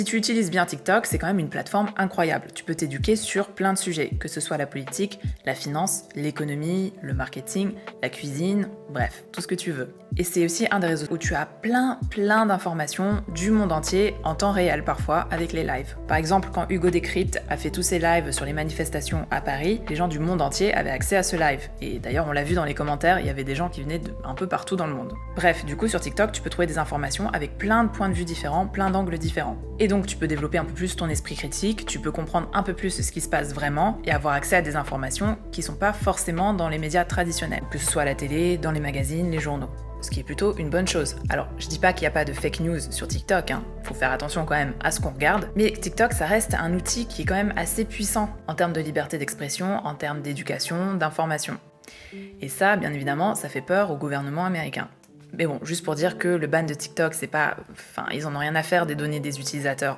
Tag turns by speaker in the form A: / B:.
A: Si tu utilises bien TikTok, c'est quand même une plateforme incroyable. Tu peux t'éduquer sur plein de sujets, que ce soit la politique, la finance, l'économie, le marketing, la cuisine, bref, tout ce que tu veux. Et c'est aussi un des réseaux où tu as plein d'informations du monde entier, en temps réel parfois, avec les lives. Par exemple, quand Hugo Décrypte a fait tous ses lives sur les manifestations à Paris, les gens du monde entier avaient accès à ce live. Et d'ailleurs, on l'a vu dans les commentaires, il y avait des gens qui venaient un peu partout dans le monde. Bref, du coup, sur TikTok, tu peux trouver des informations avec plein de points de vue différents, plein d'angles différents. Et donc, tu peux développer un peu plus ton esprit critique, tu peux comprendre un peu plus ce qui se passe vraiment et avoir accès à des informations qui sont pas forcément dans les médias traditionnels, que ce soit à la télé, dans les magazines, les journaux. Ce qui est plutôt une bonne chose. Alors, je dis pas qu'il n'y a pas de fake news sur TikTok, faut faire attention quand même à ce qu'on regarde, mais TikTok, ça reste un outil qui est quand même assez puissant en termes de liberté d'expression, en termes d'éducation, d'information. Et ça, bien évidemment, ça fait peur au gouvernement américain. Mais bon, juste pour dire que le ban de TikTok, c'est pas... Enfin, ils en ont rien à faire des données des utilisateurs.